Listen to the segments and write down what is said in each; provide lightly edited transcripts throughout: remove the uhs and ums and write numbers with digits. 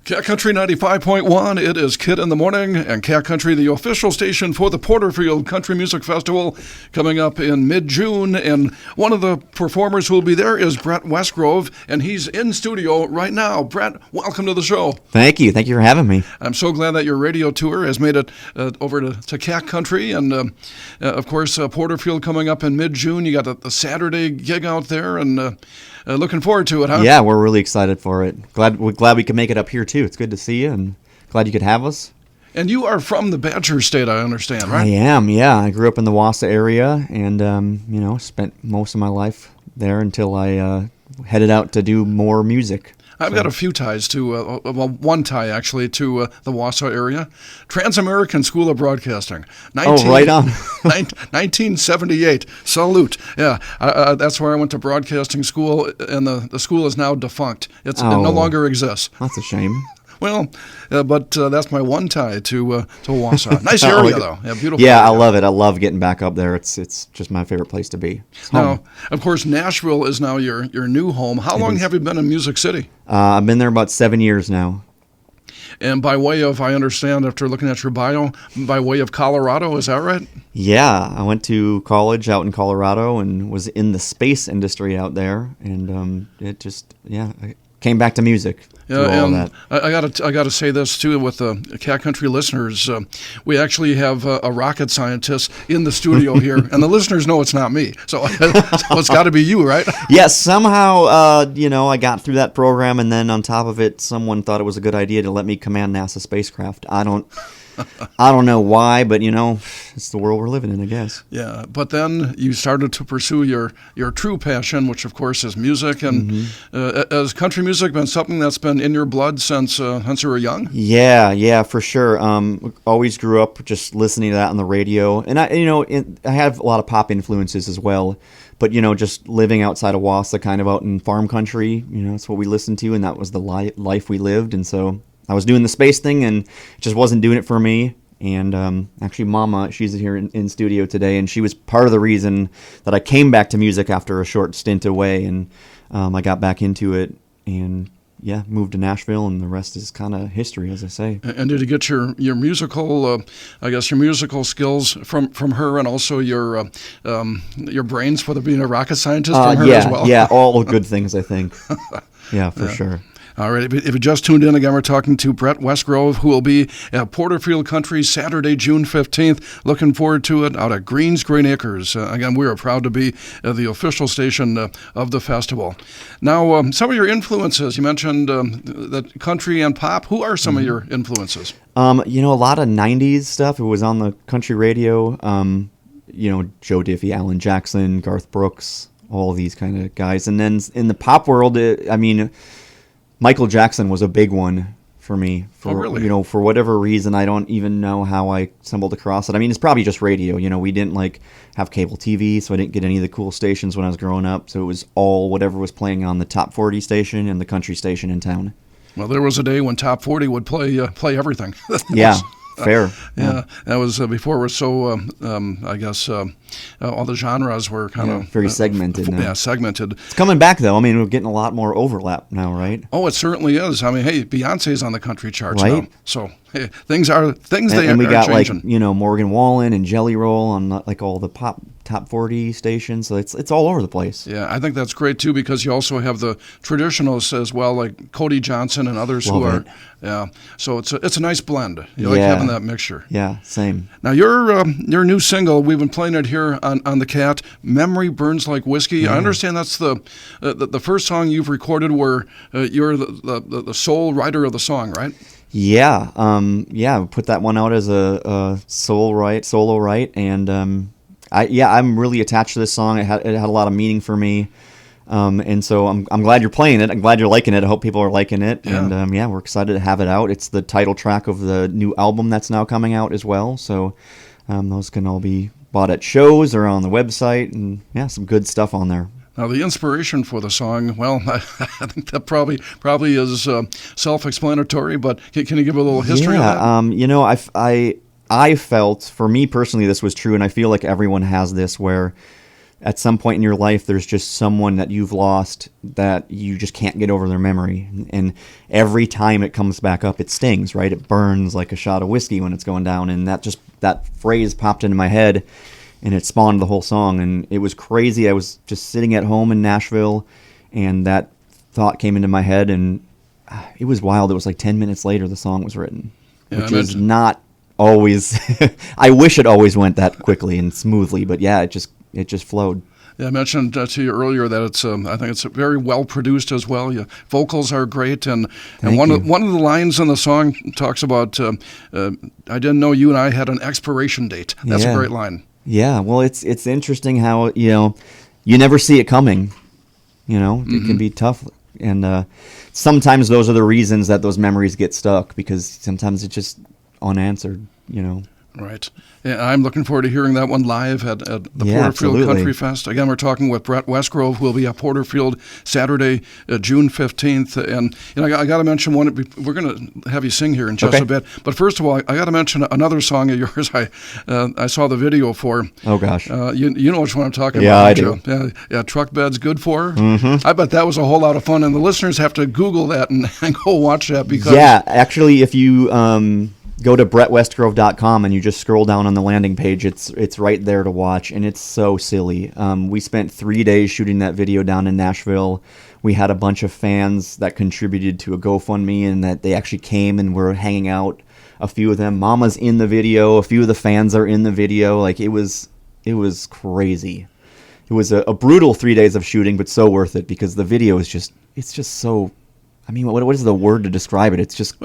Cat Country 95.1, it is Kid in the Morning, and Cat Country, the official station for the Porterfield Country Music Festival, coming up in mid-June. And one of the performers who will be there is Brett Westgrove, and he's in studio right now. Brett, welcome to the show. Thank you. Thank you for having me. I'm so glad that your radio tour has made it over to Cat Country. And, of course, Porterfield coming up in mid-June. You got the Saturday gig out there, and looking forward to it, huh? Yeah, we're really excited for it. Glad we could make it up here, too. It's good to see you, and glad you could have us. And you are from the Badger State, I understand, right? I am, yeah. I grew up in the Wausau area, and, spent most of my life there until I headed out to do more music. I've got a few ties to, one tie actually, to the Wausau area. Trans-American School of Broadcasting. Right on. 1978. Salute. Yeah, that's where I went to broadcasting school, and the school is now defunct. It no longer exists. That's a shame. Well, but that's my one tie to Wausau. Nice area, though. Yeah, beautiful. Yeah, area. I love it. I love getting back up there. It's just my favorite place to be. Now, of course, Nashville is now your new home. How long have you been in Music City? I've been there about 7 years now. And by way of, I understand, after looking at your bio, by way of Colorado, is that right? Yeah, I went to college out in Colorado and was in the space industry out there, and I came back to music. Yeah, and I gotta say this too with the Cat Country listeners. We actually have a rocket scientist in the studio here, and the listeners know it's not me, so it's got to be you, right? Yes, somehow I got through that program, and then on top of it, someone thought it was a good idea to let me command NASA spacecraft. I don't know why, but it's the world we're living in, I guess. Yeah, but then you started to pursue your true passion, which of course is music. And has country music been something that's been in your blood since you were young? Yeah, for sure. Always grew up just listening to that on the radio, and I have a lot of pop influences as well. But just living outside of Wausau, kind of out in farm country, that's what we listened to, and that was the life we lived, and so I was doing the space thing, and it just wasn't doing it for me. And actually, Mama, she's here in studio today, and she was part of the reason that I came back to music after a short stint away. And I got back into it, and moved to Nashville, and the rest is kind of history, as I say. And did you get your musical, your musical skills from her, and also your brains for being a rocket scientist from her as well? Yeah, all good things, I think. Yeah, for sure. All right, if you just tuned in, again, we're talking to Brett Westgrove, who will be at Porterfield Country Saturday, June 15th. Looking forward to it out at Green Acres. Again, we are proud to be the official station of the festival. Now, some of your influences, you mentioned that country and pop. Who are some of your influences? A lot of 90s stuff. It was on the country radio. Joe Diffie, Alan Jackson, Garth Brooks, all these kind of guys. And then in the pop world, Michael Jackson was a big one for me. Really? For whatever reason, I don't even know how I stumbled across it. I mean, it's probably just radio. We didn't have cable TV, so I didn't get any of the cool stations when I was growing up. So it was all whatever was playing on the Top 40 station and the country station in town. Well, there was a day when Top 40 would play everything. Yeah. Fair. Yeah, that was before it was so, all the genres were kind of very segmented now. Yeah, segmented. It's coming back, though. I mean, we're getting a lot more overlap now, right? Oh, it certainly is. I mean, hey, Beyonce's on the country charts right? now. So, hey, things are changing. And we got, Morgan Wallen and Jelly Roll on, all the pop top 40 stations. So it's all over the place. Yeah, I think that's great, too, because you also have the traditionalists as well, like Cody Johnson and others who are. Yeah, so it's a nice blend. You like having that mixture. Yeah, same. Now, your new single, we've been playing it here on the Cat, Memory Burns Like Whiskey. Yeah. I understand that's the first song you've recorded where you're the sole writer of the song, right? Yeah, put that one out as a solo write, and I'm really attached to this song. It had a lot of meaning for me, and so I'm glad you're playing it. I'm glad you're liking it. I hope people are liking it, and we're excited to have it out. It's the title track of the new album that's now coming out as well. So those can all be bought at shows or on the website, and some good stuff on there. Now, the inspiration for the song, well, I think that probably is self-explanatory, but can you give a little history on that? I felt, for me personally, this was true, and I feel like everyone has this, where at some point in your life, there's just someone that you've lost that you just can't get over their memory. And every time it comes back up, it stings, right? It burns like a shot of whiskey when it's going down. And that phrase popped into my head, and it spawned the whole song. And it was crazy. I was just sitting at home in Nashville, and that thought came into my head, and it was wild. It was like 10 minutes later, the song was written, which is not always. I wish it always went that quickly and smoothly, but yeah, it just flowed. Yeah, I mentioned to you earlier that it's. I think it's very well produced as well. Your vocals are great, and one of the lines in the song talks about, "I didn't know you and I had an expiration date." That's a great line. Yeah, well, it's interesting how you never see it coming. It can be tough, and sometimes those are the reasons that those memories get stuck, because sometimes it's just unanswered. Right. Yeah, I'm looking forward to hearing that one live at the Porterfield absolutely. Country Fest. Again, we're talking with Brett Westgrove, who will be at Porterfield Saturday, June 15th. And I got to mention one. We're going to have you sing here in just a bit. But first of all, I got to mention another song of yours I saw the video for. Oh, gosh. You know which one I'm talking about. Yeah, I do. Yeah, Truck Bed's Good For. Mm-hmm. I bet that was a whole lot of fun. And the listeners have to Google that and go watch that. Because yeah, actually, if you go to brettwestgrove.com and you just scroll down on the landing page, it's right there to watch, and it's so silly. We spent 3 days shooting that video down in Nashville. We had a bunch of fans that contributed to a GoFundMe, and that they actually came and were hanging out. A few of them, Mama's in the video. A few of the fans are in the video. Like, it was crazy. It was a brutal 3 days of shooting, but so worth it, because the video is just so. I mean, what is the word to describe it? It's just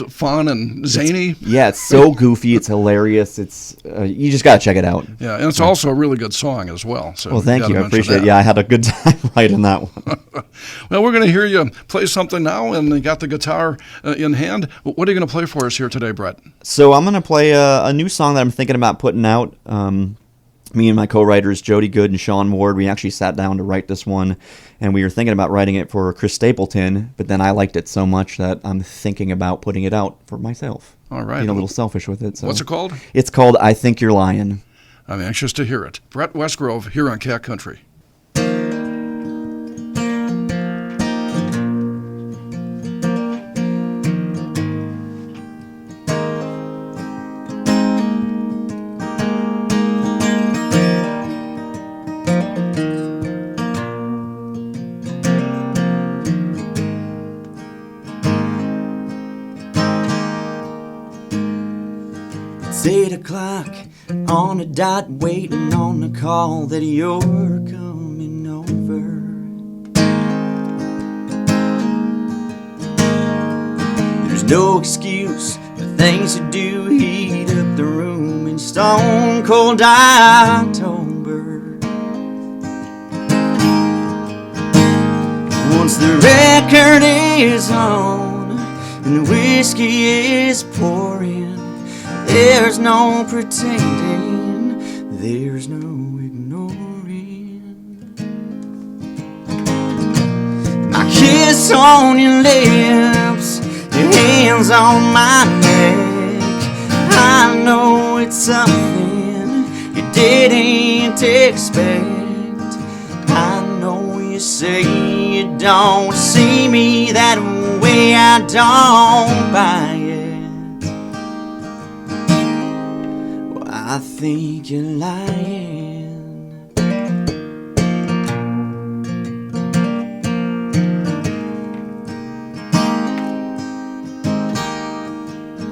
fun and zany. It's so goofy. It's hilarious. It's you just got to check it out. Yeah, and it's also a really good song as well. So well, thank you. I appreciate it. Yeah, I had a good time writing that one. Well, we're going to hear you play something now, and you got the guitar in hand. What are you going to play for us here today, Brett? So I'm going to play a new song that I'm thinking about putting out. Me and my co-writers, Jody Good and Sean Ward, we actually sat down to write this one, and we were thinking about writing it for Chris Stapleton, but then I liked it so much that I'm thinking about putting it out for myself. All right. Being a little selfish with it. So. What's it called? It's called I Think You're Lying. I'm anxious to hear it. Brett Westgrove here on Cat Country. It's 8 o'clock on the dot, waiting on the call that you're coming over. There's no excuse, the things to do heat up the room in stone cold October. Once the record is on and the whiskey is pouring, there's no pretending, there's no ignoring. My kiss on your lips, your hands on my neck. I know it's something you didn't expect. I know you say you don't see me that way, I don't buy it. I think you're lying.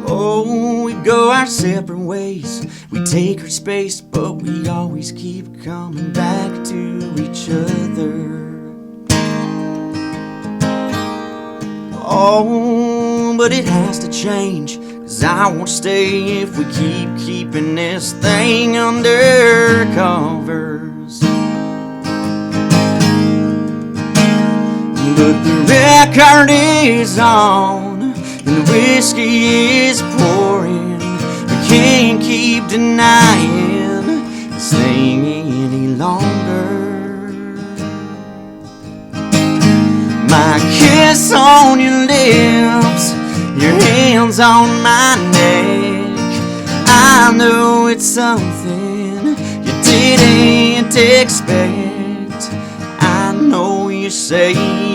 Oh, we go our separate ways. We take our space, but we always keep coming back to each other. Oh, but it has to change, 'cause I won't stay if we keep keeping this thing under covers. But the record is on and the whiskey is pouring. We can't keep denying this thing any longer. My kiss on your lips, your hands on my neck. I know it's something you didn't expect. I know you say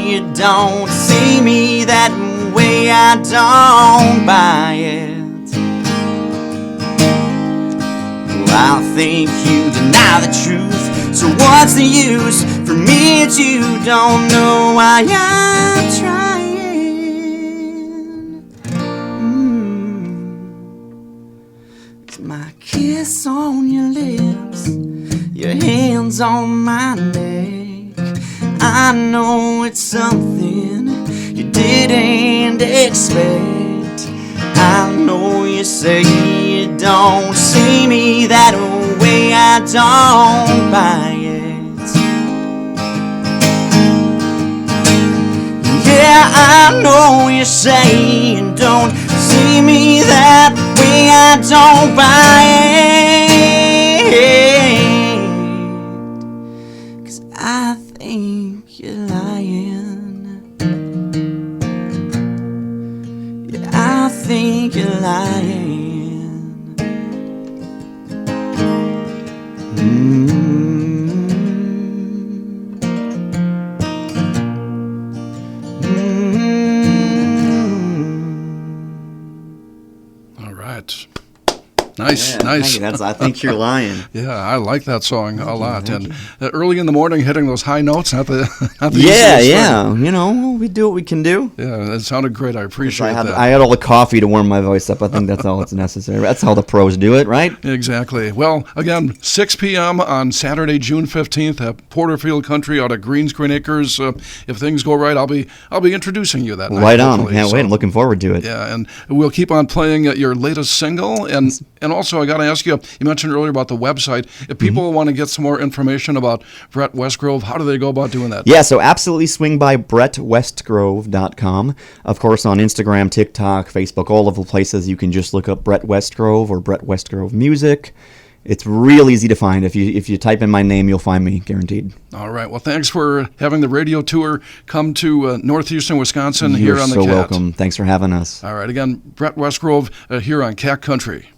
you don't see me that way, I don't buy it. I think you deny the truth, so what's the use for me that you don't know why I'm trying? My kiss on your lips, your hands on my neck, I know it's something you didn't expect. I know you say you don't see me that way, I don't buy it. Yeah, I know you say you don't see me that way, I don't buy it. 'Cause I think you're lying. Yeah, I think you're lying. All right. Nice, Yeah, nice. thank you. I think you're lying. Yeah, I like that song a lot. And early in the morning, hitting those high notes, not the Yeah, easiest yeah. thing. You know, we do what we can do. Yeah, it sounded great. I appreciate that. I had all the coffee to warm my voice up. I think that's all that's necessary. That's how the pros do it, right? Exactly. Well, again, 6 p.m. on Saturday, June 15th at Porterfield Country out at Greens Green Acres. If things go right, I'll be introducing you that night. Right on. hopefully. Can't wait. I'm looking forward to it. Yeah, and we'll keep on playing your latest single. And also, I got to ask you, you mentioned earlier about the website. If people want to get some more information about Brett Westgrove, how do they go about doing that? Yeah, so absolutely swing by brettwestgrove.com. Of course, on Instagram, TikTok, Facebook, all of the places you can just look up Brett Westgrove or Brett Westgrove Music. It's real easy to find. If you type in my name, you'll find me, guaranteed. All right. Well, thanks for having the radio tour come to North Houston, Wisconsin, You're here on the so Cat. welcome. Thanks for having us. All right. Again, Brett Westgrove here on Cat Country.